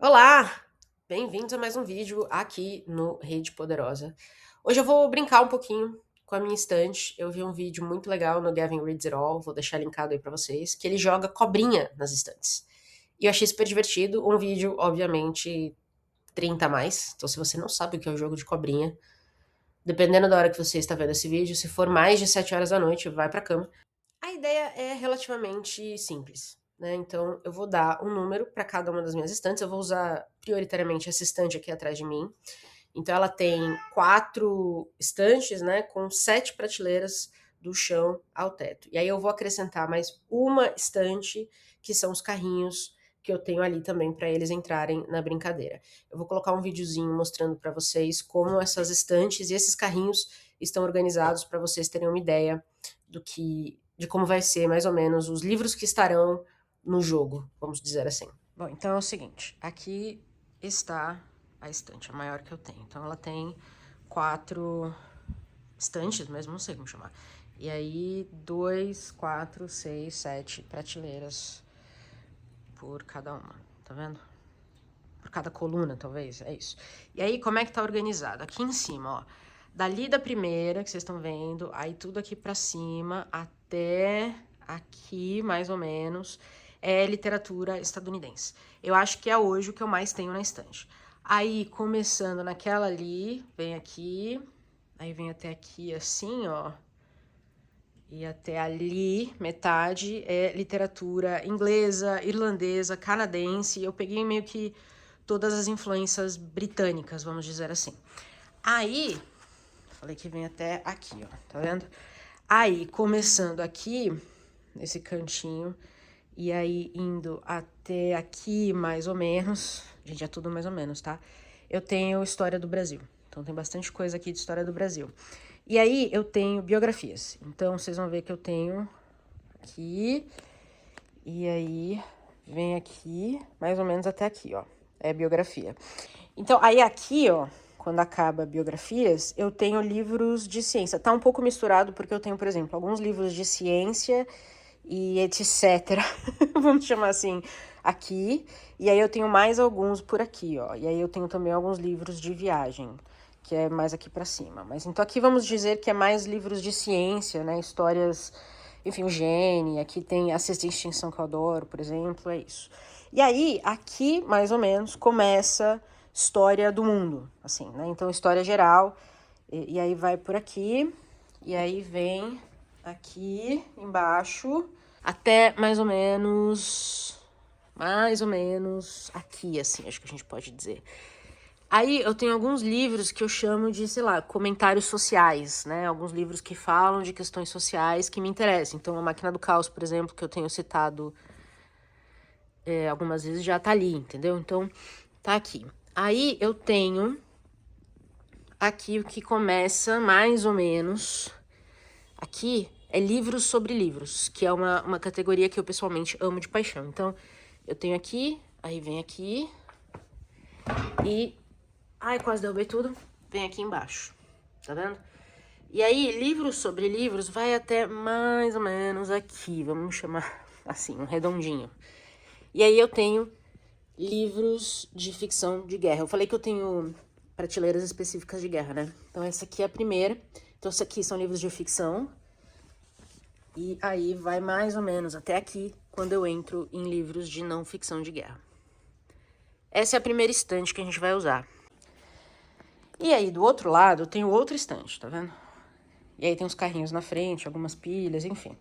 Olá! Bem-vindos a mais um vídeo aqui no Rede Poderosa. Hoje eu vou brincar um pouquinho com a minha estante. Eu vi um vídeo muito legal no Gavin Reads It All, vou deixar linkado aí pra vocês, que ele joga cobrinha nas estantes. E eu achei super divertido, um vídeo, obviamente, 30 a mais. Então se você não sabe o que é o jogo de cobrinha, dependendo da hora que você está vendo esse vídeo, se for mais de 7 horas da noite, vai pra cama. A ideia é relativamente simples, né? Então, eu vou dar um número para cada uma das minhas estantes. Eu vou usar prioritariamente essa estante aqui atrás de mim. Então, ela tem 4 estantes, né? Com 7 prateleiras do chão ao teto. E aí, eu vou acrescentar mais uma estante, que são os carrinhos que eu tenho ali também para eles entrarem na brincadeira. Eu vou colocar um videozinho mostrando para vocês como essas estantes e esses carrinhos estão organizados para vocês terem uma ideia de como vai ser mais ou menos os livros que estarão no jogo, vamos dizer assim. Bom, então é o seguinte, aqui está a estante, a maior que eu tenho. Então ela tem 4 estantes, mesmo não sei como chamar. E aí 2, 4, 6, 7 prateleiras por cada uma, tá vendo? Por cada coluna, talvez, é isso. E aí, como é que tá organizado? Aqui em cima, ó, dali da primeira, que vocês estão vendo, aí tudo aqui pra cima, até aqui, mais ou menos, é literatura estadunidense. Eu acho que é hoje o que eu mais tenho na estante. Aí, começando naquela ali, vem aqui, aí vem até aqui assim, ó, e até ali, metade, é literatura inglesa, irlandesa, canadense. Eu peguei meio que todas as influências britânicas, vamos dizer assim. Aí, falei que vem até aqui, ó, tá vendo? Aí, começando aqui, nesse cantinho, e aí indo até aqui, mais ou menos, gente, é tudo mais ou menos, tá? Eu tenho História do Brasil. Então, tem bastante coisa aqui de História do Brasil. E aí, eu tenho biografias. Então, vocês vão ver que eu tenho aqui, e aí vem aqui, mais ou menos até aqui, ó. É biografia. Então, aí aqui, ó, quando acaba biografias, eu tenho livros de ciência. Tá um pouco misturado, porque eu tenho, por exemplo, alguns livros de ciência e etc. Vamos chamar assim, aqui. E aí eu tenho mais alguns por aqui, ó. E aí eu tenho também alguns livros de viagem, que é mais aqui pra cima. Mas então aqui vamos dizer que é mais livros de ciência, né? Histórias, enfim, o Gene, aqui tem A Sexta Extinção que eu adoro, por exemplo, é isso. E aí, aqui, mais ou menos, começa história do mundo, assim, né? Então, história geral, e aí vai por aqui, e aí vem aqui embaixo, até mais ou menos aqui, assim, acho que a gente pode dizer. Aí eu tenho alguns livros que eu chamo de, sei lá, comentários sociais, né? Alguns livros que falam de questões sociais que me interessam. Então, A Máquina do Caos, por exemplo, que eu tenho citado algumas vezes, já tá ali, entendeu? Então, tá aqui. Aí eu tenho aqui o que começa mais ou menos. Aqui é livros sobre livros, que é uma categoria que eu pessoalmente amo de paixão. Então, eu tenho aqui, aí vem aqui e... Ai, quase derrubei tudo. Vem aqui embaixo, tá vendo? E aí, livros sobre livros vai até mais ou menos aqui, vamos chamar assim, um redondinho. E aí eu tenho livros de ficção de guerra. Eu falei que eu tenho prateleiras específicas de guerra, né? Então essa aqui é a primeira. Então essa aqui são livros de ficção. E aí vai mais ou menos até aqui, quando eu entro em livros de não ficção de guerra. Essa é a primeira estante que a gente vai usar. E aí do outro lado tem o outro estante, tá vendo? E aí tem uns carrinhos na frente, algumas pilhas, enfim.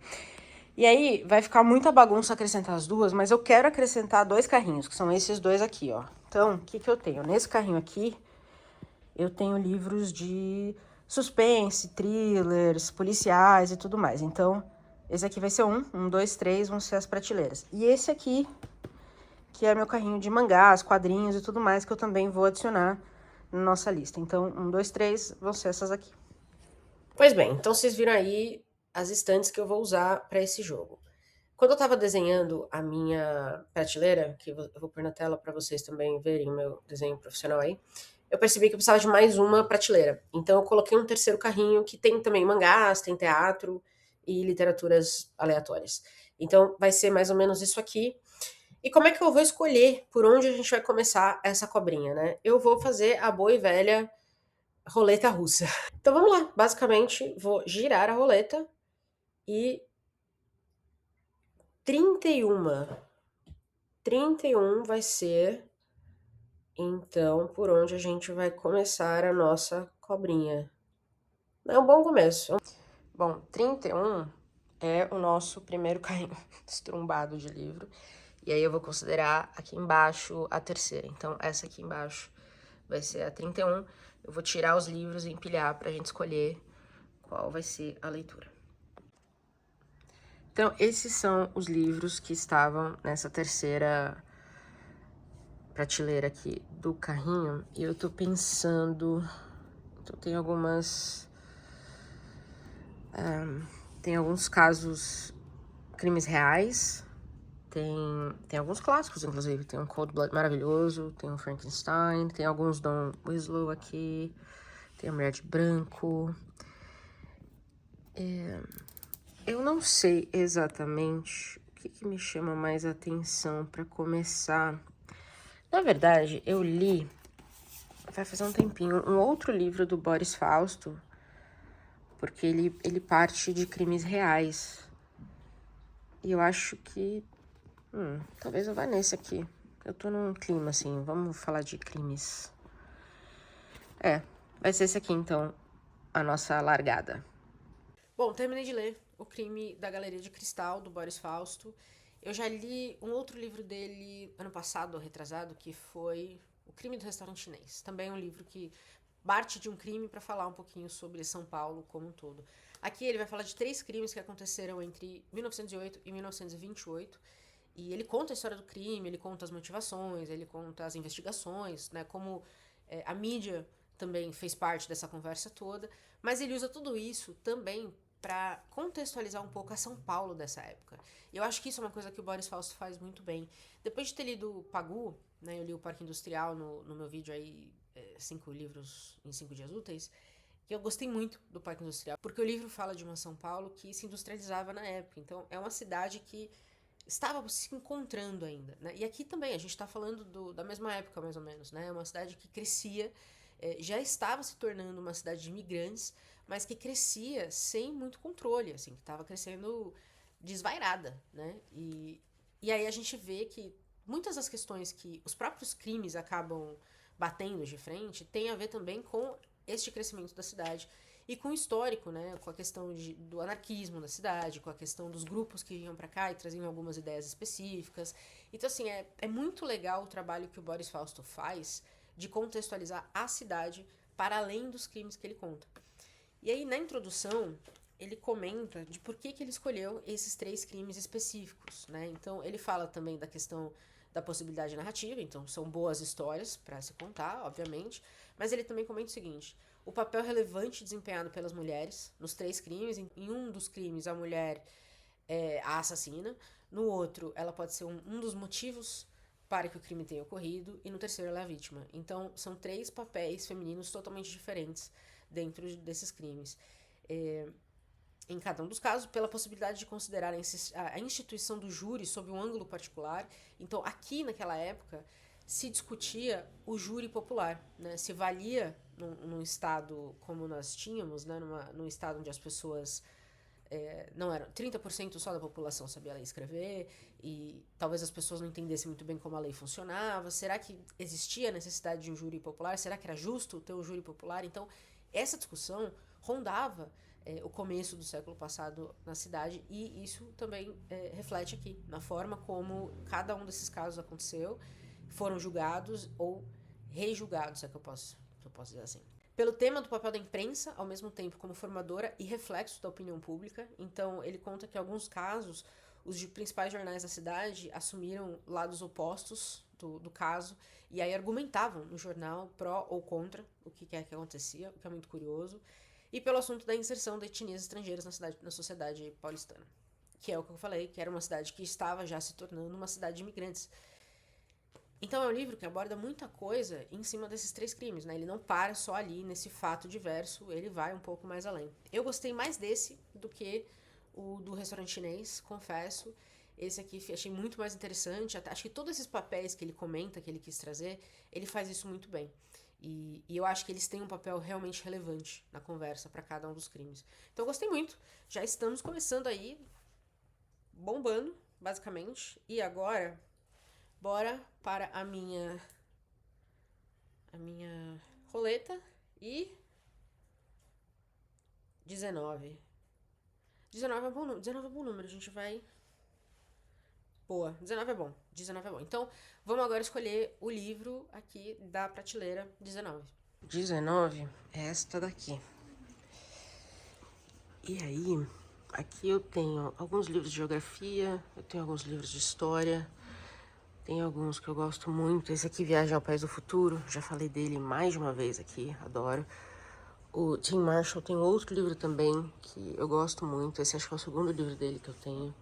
E aí vai ficar muita bagunça acrescentar as duas, mas eu quero acrescentar 2 carrinhos, que são esses 2 aqui, ó. Então, o que eu tenho? Nesse carrinho aqui, eu tenho livros de suspense, thrillers, policiais e tudo mais. Então, esse aqui vai ser um, 2, 3 vão ser as prateleiras. E esse aqui, que é meu carrinho de mangás, quadrinhos e tudo mais, que eu também vou adicionar na nossa lista. Então, 1, 2, 3 vão ser essas aqui. Pois bem, então vocês viram aí as estantes que eu vou usar para esse jogo. Quando eu estava desenhando a minha prateleira, que eu vou pôr na tela para vocês também verem o meu desenho profissional aí, eu percebi que eu precisava de mais uma prateleira. Então eu coloquei um terceiro carrinho que tem também mangás, tem teatro e literaturas aleatórias. Então vai ser mais ou menos isso aqui. E como é que eu vou escolher por onde a gente vai começar essa cobrinha, né? Eu vou fazer a boa e velha roleta russa. Então vamos lá, basicamente vou girar a roleta e 31. 31 vai ser, então, por onde a gente vai começar a nossa cobrinha. É um bom começo. Bom, 31 é o nosso primeiro carrinho estrumbado de livro. E aí eu vou considerar aqui embaixo a terceira. Então, essa aqui embaixo vai ser a 31. Eu vou tirar os livros e empilhar pra gente escolher qual vai ser a leitura. Então, esses são os livros que estavam nessa terceira prateleira aqui do carrinho. E eu tô pensando... Então, tem algumas... tem alguns casos, crimes reais. Tem alguns clássicos, inclusive. Tem um Cold Blood maravilhoso, tem um Frankenstein, tem alguns Don Winslow aqui, tem a Mulher de Branco. Eu não sei exatamente o que me chama mais atenção para começar. Na verdade, eu li, vai fazer um tempinho, um outro livro do Boris Fausto, porque ele parte de crimes reais. E eu acho que... talvez eu vá nesse aqui. Eu tô num clima, assim, vamos falar de crimes. Vai ser esse aqui, então, a nossa largada. Bom, terminei de ler O Crime da Galeria de Cristal, do Boris Fausto. Eu já li um outro livro dele ano passado, ou retrasado, que foi O Crime do Restaurante Chinês. Também um livro que parte de um crime para falar um pouquinho sobre São Paulo como um todo. Aqui ele vai falar de 3 crimes que aconteceram entre 1908 e 1928. E ele conta a história do crime, ele conta as motivações, ele conta as investigações, né, como a mídia também fez parte dessa conversa toda, mas ele usa tudo isso também para contextualizar um pouco a São Paulo dessa época. E eu acho que isso é uma coisa que o Boris Fausto faz muito bem. Depois de ter lido Pagu, né, eu li o Parque Industrial no meu vídeo aí, 5 livros em 5 dias úteis, que eu gostei muito do Parque Industrial, porque o livro fala de uma São Paulo que se industrializava na época. Então é uma cidade que estava se encontrando ainda, né? E aqui também a gente está falando da mesma época, mais ou menos, né? É uma cidade que crescia, já estava se tornando uma cidade de imigrantes, mas que crescia sem muito controle, assim, que estava crescendo desvairada, né? E aí a gente vê que muitas das questões que os próprios crimes acabam batendo de frente tem a ver também com este crescimento da cidade e com o histórico, né, com a questão do anarquismo na cidade, com a questão dos grupos que vinham para cá e traziam algumas ideias específicas. Então, assim, é muito legal o trabalho que o Boris Fausto faz de contextualizar a cidade para além dos crimes que ele conta. E aí, na introdução, ele comenta de por que ele escolheu esses 3 crimes específicos, né? Então, ele fala também da questão da possibilidade narrativa, então são boas histórias para se contar, obviamente, mas ele também comenta o seguinte: o papel relevante desempenhado pelas mulheres nos 3 crimes. Em um dos crimes, a mulher é a assassina. No outro, ela pode ser um dos motivos para que o crime tenha ocorrido. E no terceiro, ela é a vítima. Então, são 3 papéis femininos totalmente diferentes dentro desses crimes. Em cada um dos casos, pela possibilidade de considerar a instituição do júri sob um ângulo particular. Então, aqui naquela época, se discutia o júri popular, né? Se valia num estado como nós tínhamos, né? Num estado onde as pessoas não eram 30% só da população sabia ler e escrever, e talvez as pessoas não entendessem muito bem como a lei funcionava. Será que existia a necessidade de um júri popular? Será que era justo ter um júri popular? Então, essa discussão rondava o começo do século passado na cidade, e isso também reflete aqui, na forma como cada um desses casos aconteceu, foram julgados ou rejulgados, se é que eu posso dizer assim. Pelo tema do papel da imprensa, ao mesmo tempo como formadora e reflexo da opinião pública. Então, ele conta que em alguns casos, os principais jornais da cidade assumiram lados opostos do caso, e aí argumentavam no jornal pró ou contra o que é que acontecia, o que é muito curioso. E pelo assunto da inserção de etnias estrangeiras na sociedade paulistana, que é o que eu falei, que era uma cidade que estava já se tornando uma cidade de imigrantes. Então é um livro que aborda muita coisa em cima desses 3 crimes, né? Ele não para só ali nesse fato diverso, ele vai um pouco mais além. Eu gostei mais desse do que o do restaurante chinês, confesso. Esse aqui achei muito mais interessante. Acho que todos esses papéis que ele comenta, que ele quis trazer, ele faz isso muito bem. E eu acho que eles têm um papel realmente relevante na conversa para cada um dos crimes. Então eu gostei muito. Já estamos começando aí, bombando, basicamente. E agora, bora para a minha roleta e 19. 19 é bom número. 19 é bom número. A gente vai. Boa. 19 é bom. 19 é bom. Então, vamos agora escolher o livro aqui da prateleira 19. 19 é esta daqui. E aí, aqui eu tenho alguns livros de geografia, eu tenho alguns livros de história, tem alguns que eu gosto muito. Esse aqui, Viagem ao País do Futuro, já falei dele mais de uma vez aqui, adoro. O Tim Marshall tem outro livro também que eu gosto muito. Esse acho que é o segundo livro dele que eu tenho.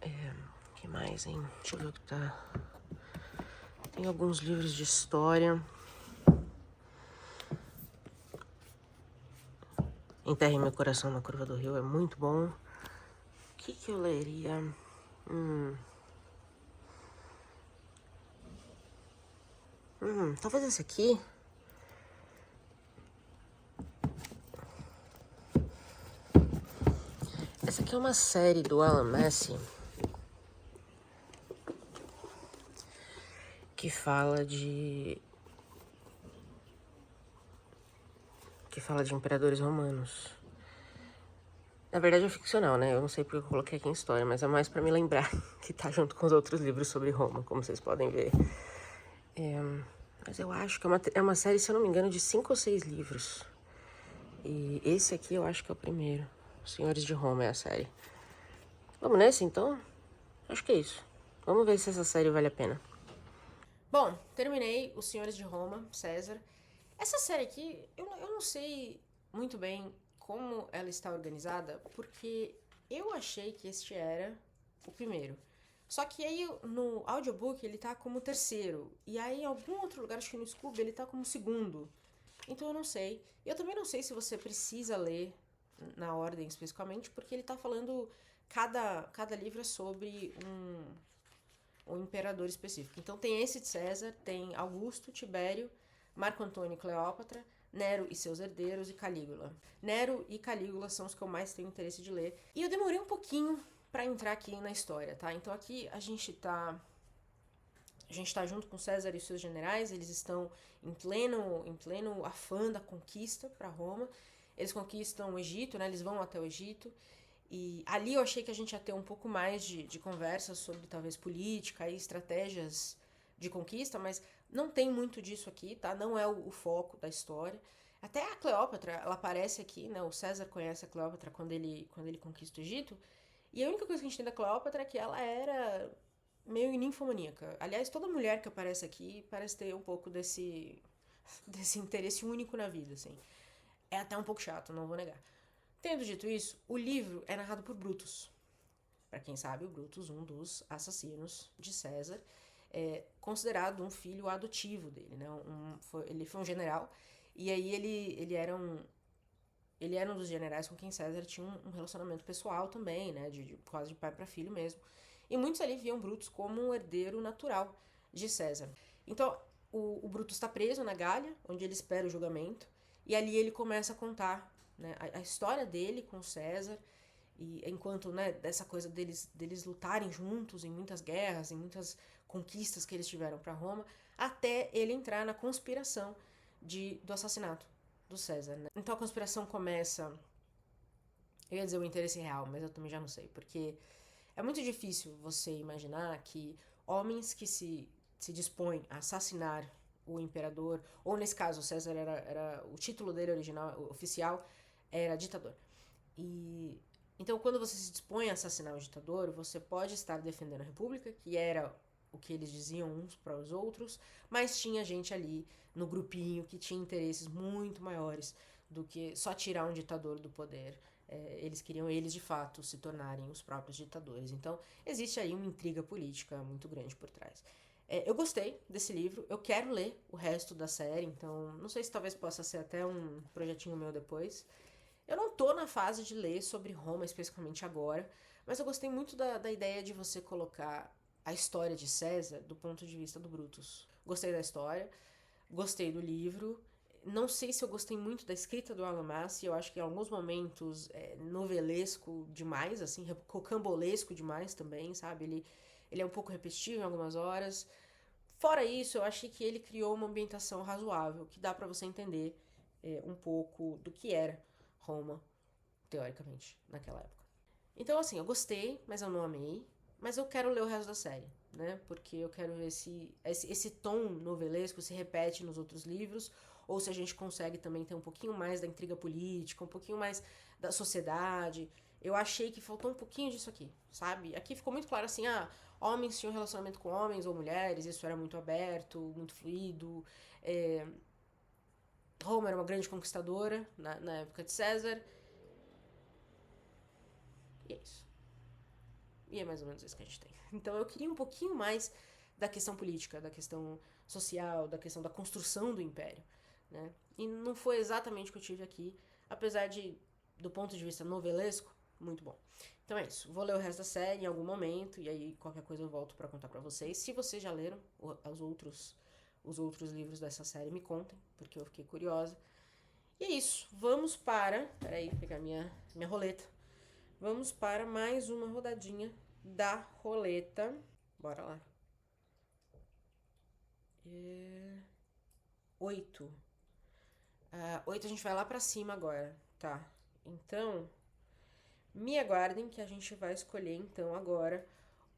O que mais, hein? Deixa eu ver o que tá. Tem alguns livros de história. Enterre Meu Coração na Curva do Rio é muito bom. O que eu leria? Talvez esse aqui. Essa aqui é uma série do Alan Massie que fala de imperadores romanos. Na verdade é ficcional, né? Eu não sei porque eu coloquei aqui em história, mas é mais pra me lembrar que tá junto com os outros livros sobre Roma, como vocês podem ver. Mas eu acho que é uma série, se eu não me engano, de 5 ou 6 livros. E esse aqui eu acho que é o primeiro. Senhores de Roma é a série. Vamos nesse, então? Acho que é isso. Vamos ver se essa série vale a pena. Bom, terminei Os Senhores de Roma, César. Essa série aqui, eu não sei muito bem como ela está organizada, porque eu achei que este era o primeiro. Só que aí no audiobook ele tá como terceiro. E aí em algum outro lugar, acho que no Scooby, ele tá como segundo. Então eu não sei. Eu também não sei se você precisa ler na ordem especificamente, porque ele tá falando. Cada livro é sobre um imperador específico. Então tem esse de César, tem Augusto, Tibério, Marco Antônio e Cleópatra, Nero e seus herdeiros e Calígula. Nero e Calígula são os que eu mais tenho interesse de ler. E eu demorei um pouquinho para entrar aqui na história, tá? Então aqui a gente tá junto com César e os seus generais, eles estão em pleno afã da conquista para Roma. Eles conquistam o Egito, né? Eles vão até o Egito. E ali eu achei que a gente ia ter um pouco mais de conversa sobre talvez política e estratégias de conquista, mas não tem muito disso aqui, tá? Não é o foco da história. Até a Cleópatra, ela aparece aqui, né? O César conhece a Cleópatra quando ele conquista o Egito. E a única coisa que a gente tem da Cleópatra é que ela era meio ninfomaníaca. Aliás, toda mulher que aparece aqui parece ter um pouco desse interesse único na vida, assim. É até um pouco chato, não vou negar. Tendo dito isso, o livro é narrado por Brutus. Para quem sabe, o Brutus, um dos assassinos de César, é considerado um filho adotivo dele, né? Ele foi um general e aí ele era um dos generais com quem César tinha um relacionamento pessoal também, né? Quase de pai para filho mesmo. E muitos ali viam Brutus como um herdeiro natural de César. Então, o Brutus está preso na Gália, onde ele espera o julgamento, e ali ele começa a contar, né, a história dele com César, e enquanto, né, dessa coisa deles lutarem juntos em muitas guerras, em muitas conquistas que eles tiveram para Roma, até ele entrar na conspiração do assassinato do César, né? Então a conspiração começa. Eu ia dizer o interesse real, mas eu também já não sei, porque é muito difícil você imaginar que homens que se dispõem a assassinar o imperador, ou nesse caso o César era o título dele original, oficial, era ditador. E então quando você se dispõe a assassinar o ditador, você pode estar defendendo a república, que era o que eles diziam uns para os outros, mas tinha gente ali no grupinho que tinha interesses muito maiores do que só tirar um ditador do poder. Eles queriam, eles de fato, se tornarem os próprios ditadores. Então, existe aí uma intriga política muito grande por trás. Eu gostei desse livro, eu quero ler o resto da série, então não sei se talvez possa ser até um projetinho meu depois. Eu não tô na fase de ler sobre Roma especificamente agora, Mas eu gostei muito da ideia de você colocar a história de César do ponto de vista do Brutus. Gostei da história, gostei do livro. Não sei se eu gostei muito da escrita do Alan Massie. Eu acho que em alguns momentos é novelesco demais, assim, rocambolesco demais também, sabe? Ele é um pouco repetitivo em algumas horas. Fora isso, eu achei que ele criou uma ambientação razoável, que dá pra você entender um pouco do que era Roma, teoricamente, naquela época. Então, assim, eu gostei, mas eu não amei. Mas eu quero ler o resto da série, né? Porque eu quero ver se esse tom novelesco se repete nos outros livros, ou se a gente consegue também ter um pouquinho mais da intriga política, um pouquinho mais da sociedade. Eu achei que faltou um pouquinho disso aqui, sabe? Aqui ficou muito claro assim, homens tinham relacionamento com homens ou mulheres, isso era muito aberto, muito fluido. Roma era uma grande conquistadora na época de César. E é isso. E é mais ou menos isso que a gente tem. Então eu queria um pouquinho mais da questão política, da questão social, da questão da construção do império, né? E não foi exatamente o que eu tive aqui, apesar de, do ponto de vista novelesco, muito bom. Então é isso. Vou ler o resto da série em algum momento, e aí qualquer coisa eu volto pra contar pra vocês. Se vocês já leram os outros livros dessa série, me contem, porque eu fiquei curiosa. E é isso. Vamos para... Peraí, pegar minha roleta. Vamos para mais uma rodadinha da roleta. Bora lá. 8. 8 a gente vai lá pra cima agora, tá? Então, me aguardem que a gente vai escolher então agora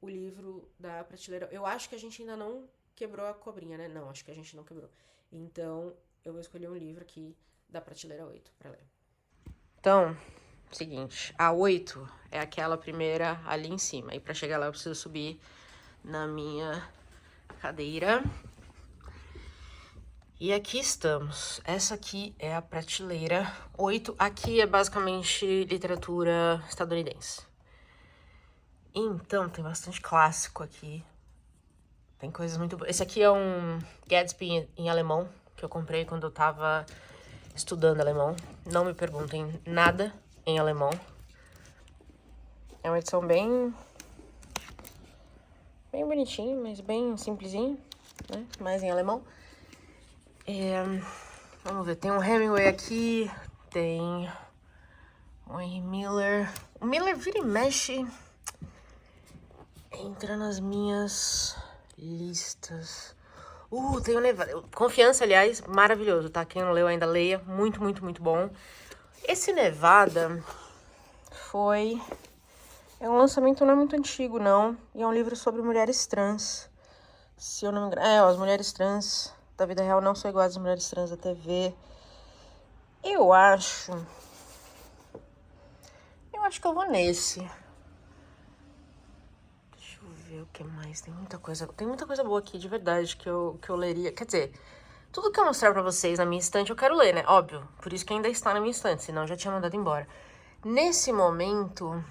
o livro da prateleira. Eu acho que a gente ainda não quebrou a cobrinha, né? Não, acho que a gente não quebrou. Então, eu vou escolher um livro aqui da prateleira 8 pra ler. Então, seguinte, a 8 é aquela primeira ali em cima. E pra chegar lá eu preciso subir na minha cadeira. E aqui estamos. Essa aqui é a prateleira 8. Aqui é basicamente literatura estadunidense. Então, tem bastante clássico aqui. Tem coisas muito boas. Esse aqui é um Gatsby em alemão, que eu comprei quando eu tava estudando alemão. Não me perguntem nada em alemão. É uma edição bem bonitinha, mas bem simplesinho, né? Mais em alemão. Vamos ver, tem um Hemingway aqui, tem um Henry Miller. O Miller vira e mexe, entra nas minhas listas. Tem o Nevada. Confiança, aliás, maravilhoso, tá? Quem não leu ainda leia, muito, muito, muito bom. Esse Nevada foi... É um lançamento não é muito antigo, não. E é um livro sobre mulheres trans. Se eu não me engano... as mulheres trans da vida real não são iguais às mulheres trans da TV. Eu acho que eu vou nesse. Deixa eu ver o que mais. Tem muita coisa boa aqui, de verdade, que eu leria. Quer dizer, tudo que eu mostrar pra vocês na minha estante eu quero ler, né? Óbvio. Por isso que ainda está na minha estante, senão eu já tinha mandado embora. Nesse momento...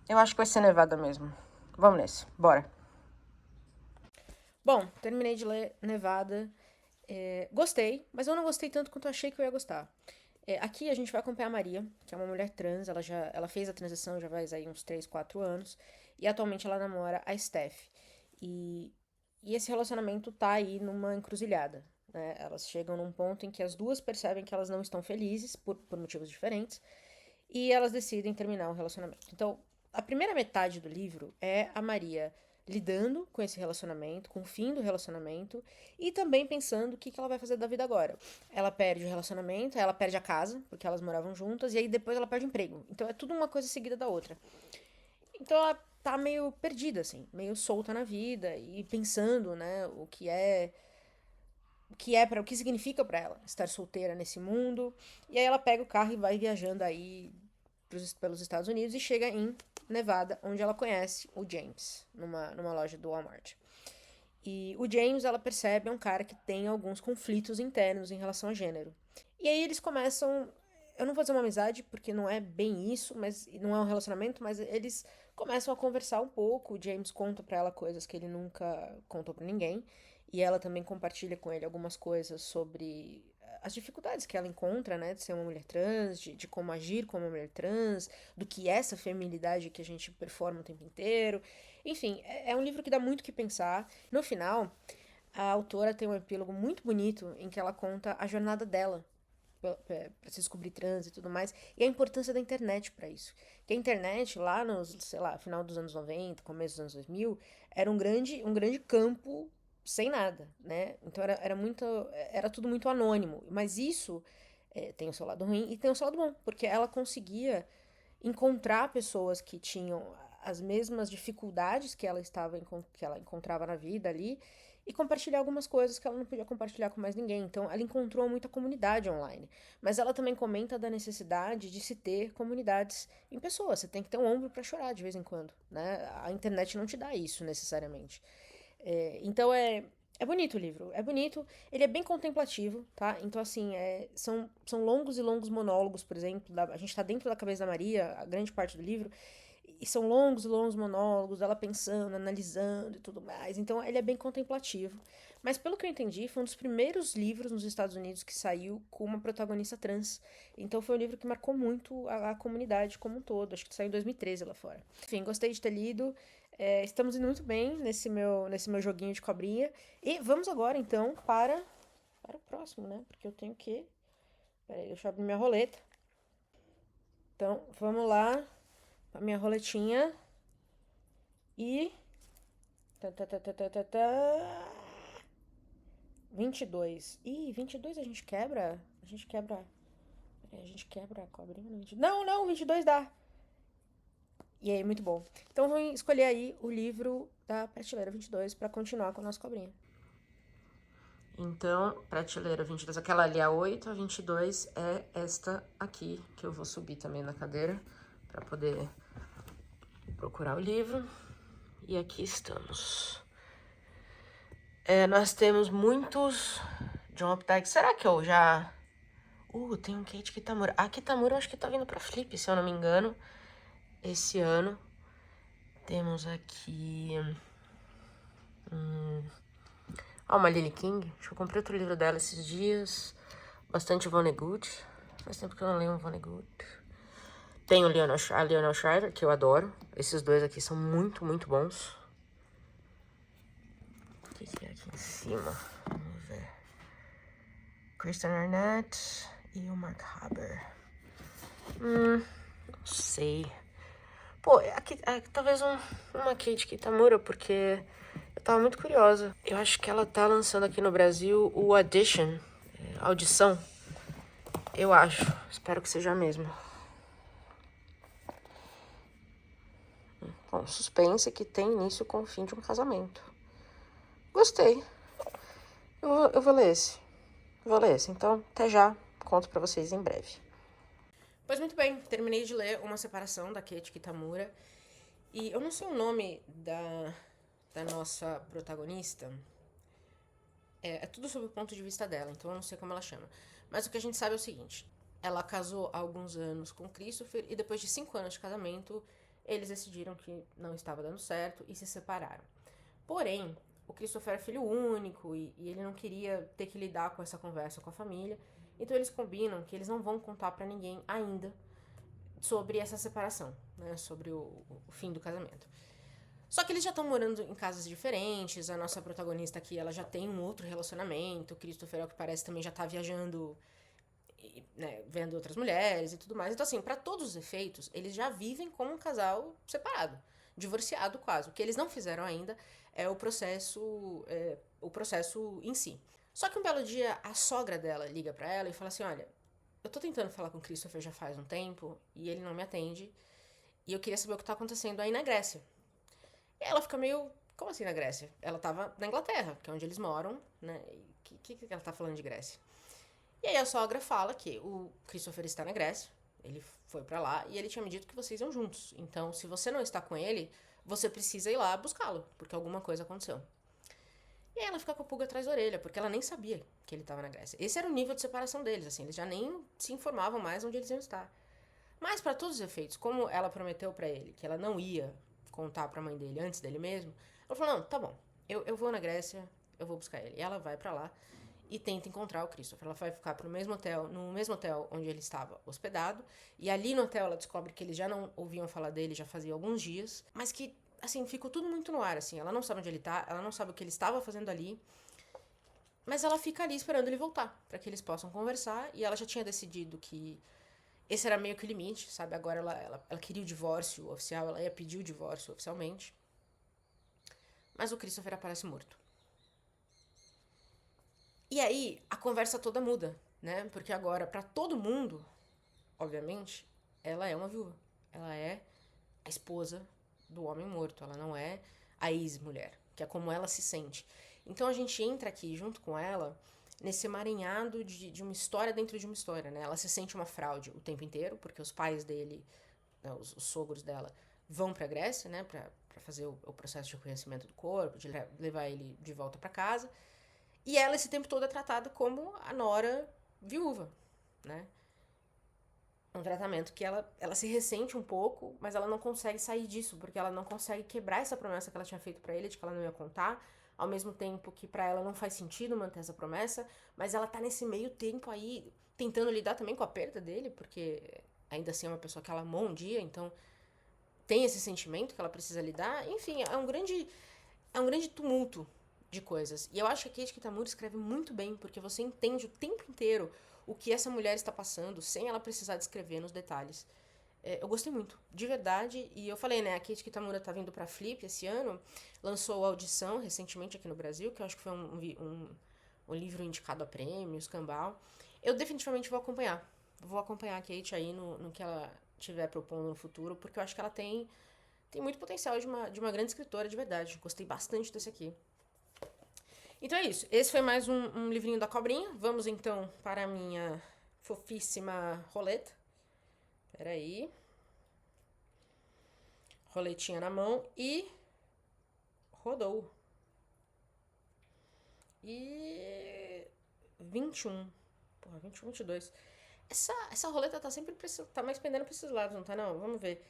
eu acho que vai ser Nevada mesmo. Vamos nesse, bora. Bom, terminei de ler Nevada. Gostei, mas eu não gostei tanto quanto eu achei que eu ia gostar. Aqui a gente vai acompanhar a Maria, que é uma mulher trans. Ela fez a transição já faz aí uns 3, 4 anos. E atualmente ela namora a Steph. E esse relacionamento tá aí numa encruzilhada, né? Elas chegam num ponto em que as duas percebem que elas não estão felizes por motivos diferentes. E elas decidem terminar o relacionamento. Então, a primeira metade do livro é a Maria lidando com esse relacionamento, com o fim do relacionamento, e também pensando o que ela vai fazer da vida agora. Ela perde o relacionamento, ela perde a casa, porque elas moravam juntas, e aí depois ela perde o emprego. Então é tudo uma coisa seguida da outra. Então ela tá meio perdida, assim, meio solta na vida, e pensando, né, o que significa pra ela estar solteira nesse mundo. E aí ela pega o carro e vai viajando aí pelos Estados Unidos e chega em Nevada, onde ela conhece o James, numa loja do Walmart. E o James, ela percebe, é um cara que tem alguns conflitos internos em relação a gênero. E aí eles começam, eu não vou dizer uma amizade, porque não é bem isso, mas não é um relacionamento, mas eles começam a conversar um pouco. O James conta pra ela coisas que ele nunca contou pra ninguém, e ela também compartilha com ele algumas coisas sobre as dificuldades que ela encontra, né, de ser uma mulher trans, de como agir como uma mulher trans, do que é essa feminilidade que a gente performa o tempo inteiro. Enfim, é um livro que dá muito o que pensar. No final, a autora tem um epílogo muito bonito em que ela conta a jornada dela para se descobrir trans e tudo mais, e a importância da internet para isso. Que a internet, lá nos, sei lá, final dos anos 90, começo dos anos 2000, era um grande campo sem nada, né? Então era tudo muito anônimo. Mas isso tem o seu lado ruim e tem o seu lado bom, porque ela conseguia encontrar pessoas que tinham as mesmas dificuldades que ela encontrava na vida ali e compartilhar algumas coisas que ela não podia compartilhar com mais ninguém. Então, ela encontrou muita comunidade online. Mas ela também comenta da necessidade de se ter comunidades em pessoa. Você tem que ter um ombro para chorar de vez em quando, né? A internet não te dá isso necessariamente. Então é bonito o livro, é bonito, ele é bem contemplativo, tá? Então, assim, são longos e longos monólogos, por exemplo, a gente tá dentro da cabeça da Maria, a grande parte do livro, e são longos e longos monólogos, ela pensando, analisando e tudo mais. Então, ele é bem contemplativo. Mas, pelo que eu entendi, foi um dos primeiros livros nos Estados Unidos que saiu com uma protagonista trans. Então, foi um livro que marcou muito a comunidade como um todo. Acho que saiu em 2013 lá fora. Enfim, gostei de ter lido. Estamos indo muito bem nesse meu joguinho de cobrinha. E vamos agora, então, para o próximo, né? Porque eu tenho que. Peraí, deixa eu abrir minha roleta. Então, vamos lá. A minha roletinha. E. Tá, tá, tá, tá, tá, tá, tá. 22. Ih, 22 a gente quebra? A gente quebra. Peraí, a gente quebra a cobrinha no 22. Não, não, 22 dá. E aí, muito bom. Então, vamos escolher aí o livro da Prateleira 22 para continuar com a nossa cobrinha. Então, prateleira 22, aquela ali é a 8, a 22 é esta aqui, que eu vou subir também na cadeira para poder procurar o livro. E aqui estamos. Nós temos muitos John Updike. Será que eu já... tem um Kate Kitamura. A Kitamura eu acho que tá vindo pra Flip, se eu não me engano, esse ano. Temos aqui... uma Lily King. Acho que eu comprei outro livro dela esses dias. Bastante Vonnegut. Faz tempo que eu não leio um Vonnegut. Tem a Leonor Shriver, que eu adoro. Esses dois aqui são muito, muito bons. O que é aqui em cima? Vamos ver. Kristen Arnett e o Mark Haber. Não sei. Pô, aqui, talvez uma Kate Kitamura, porque eu tava muito curiosa. Eu acho que ela tá lançando aqui no Brasil o Audition, Audição. Eu acho. Espero que seja mesmo. Bom, suspense que tem início com o fim de um casamento. Gostei. Eu vou ler esse. Vou ler esse. Então, até já. Conto pra vocês em breve. Pois muito bem, terminei de ler Uma Separação, da Kate Kitamura. E eu não sei o nome da nossa protagonista. É tudo sob o ponto de vista dela, então eu não sei como ela chama. Mas o que a gente sabe é o seguinte. Ela casou há alguns anos com Christopher e depois de 5 anos de casamento, eles decidiram que não estava dando certo e se separaram. Porém, o Christopher é filho único e ele não queria ter que lidar com essa conversa com a família. Então eles combinam que eles não vão contar pra ninguém ainda sobre essa separação, né? Sobre o fim do casamento. Só que eles já estão morando em casas diferentes, a nossa protagonista aqui, ela já tem um outro relacionamento, o Christopher, ao que parece, também já tá viajando, né, vendo outras mulheres e tudo mais. Então, assim, pra todos os efeitos, eles já vivem como um casal separado, divorciado quase. O que eles não fizeram ainda é o processo em si. Só que um belo dia, a sogra dela liga pra ela e fala assim, olha, eu tô tentando falar com o Christopher já faz um tempo e ele não me atende, e eu queria saber o que tá acontecendo aí na Grécia. E ela fica meio... Como assim na Grécia? Ela tava na Inglaterra, que é onde eles moram, né? O que ela tá falando de Grécia? E aí a sogra fala que o Christopher está na Grécia, ele foi pra lá e ele tinha me dito que vocês iam juntos. Então, se você não está com ele, você precisa ir lá buscá-lo, porque alguma coisa aconteceu. E aí ela fica com a pulga atrás da orelha, porque ela nem sabia que ele estava na Grécia. Esse era o nível de separação deles, assim, eles já nem se informavam mais onde eles iam estar. Mas, para todos os efeitos, como ela prometeu pra ele que ela não ia contar pra mãe dele antes dele mesmo, ela falou, não, tá bom, eu vou na Grécia, eu vou buscar ele. E ela vai pra lá e tenta encontrar o Christopher. Ela vai ficar no mesmo hotel onde ele estava hospedado, e ali no hotel ela descobre que eles já não ouviam falar dele já fazia alguns dias, mas que, assim, ficou tudo muito no ar, assim, ela não sabe onde ele tá, ela não sabe o que ele estava fazendo ali, mas ela fica ali esperando ele voltar, pra que eles possam conversar, e ela já tinha decidido que esse era meio que o limite, sabe? Agora ela queria o divórcio oficial, ela ia pedir o divórcio oficialmente. Mas o Christopher aparece morto. E aí a conversa toda muda, né? Porque agora, pra todo mundo, obviamente, ela é uma viúva. Ela é a esposa do homem morto. Ela não é a ex-mulher, que é como ela se sente. Então a gente entra aqui junto com ela nesse emaranhado de uma história dentro de uma história, né? Ela se sente uma fraude o tempo inteiro, porque os pais dele, né, os sogros dela, vão pra Grécia, né? Pra fazer o processo de reconhecimento do corpo, de levar ele de volta pra casa. E ela, esse tempo todo, é tratada como a nora viúva, né? Um tratamento que ela se ressente um pouco, mas ela não consegue sair disso, porque ela não consegue quebrar essa promessa que ela tinha feito pra ele, de que ela não ia contar, ao mesmo tempo que pra ela não faz sentido manter essa promessa, mas ela tá nesse meio tempo aí, tentando lidar também com a perda dele, porque ainda assim é uma pessoa que ela amou um dia, então tem esse sentimento que ela precisa lidar. Enfim, é um grande tumulto de coisas. E eu acho que a Kate Kitamura escreve muito bem, porque você entende o tempo inteiro o que essa mulher está passando, sem ela precisar descrever nos detalhes. Eu gostei muito, de verdade. E eu falei, né, a Kate Kitamura tá vindo pra Flip esse ano, lançou a Audição recentemente aqui no Brasil, que eu acho que foi um livro indicado a prêmios, Cambal. Eu definitivamente vou acompanhar. Vou acompanhar a Kate aí no que ela estiver propondo no futuro, porque eu acho que ela tem muito potencial de uma grande escritora de verdade. Gostei bastante desse aqui. Então é isso. Esse foi mais um livrinho da cobrinha. Vamos então para a minha fofíssima roleta. Peraí. Roletinha na mão e rodou. E 21. Porra, 21, 22. Essa roleta tá sempre tá mais pendendo pra esses lados, não tá não? Vamos ver.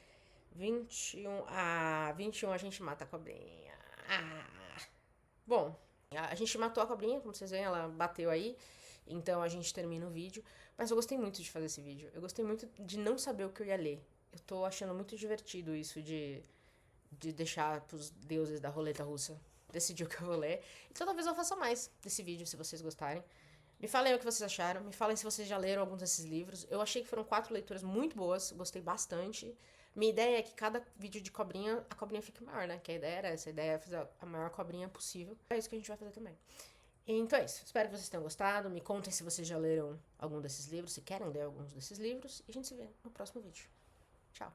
21. Ah, 21 a gente mata a cobrinha. Ah. Bom, a gente matou a cobrinha, como vocês veem, ela bateu aí. Então a gente termina o vídeo. Mas eu gostei muito de fazer esse vídeo. Eu gostei muito de não saber o que eu ia ler. Eu tô achando muito divertido isso de deixar pros deuses da roleta russa decidir o que eu vou ler. Então talvez eu faça mais desse vídeo, se vocês gostarem. Me falem o que vocês acharam, me falem se vocês já leram alguns desses livros. Eu achei que foram 4 leituras muito boas, gostei bastante. Minha ideia é que cada vídeo de cobrinha, a cobrinha fique maior, né? Que a ideia era essa, a ideia é fazer a maior cobrinha possível. É isso que a gente vai fazer também. Então é isso, espero que vocês tenham gostado. Me contem se vocês já leram algum desses livros, se querem ler alguns desses livros. E a gente se vê no próximo vídeo. Tchau!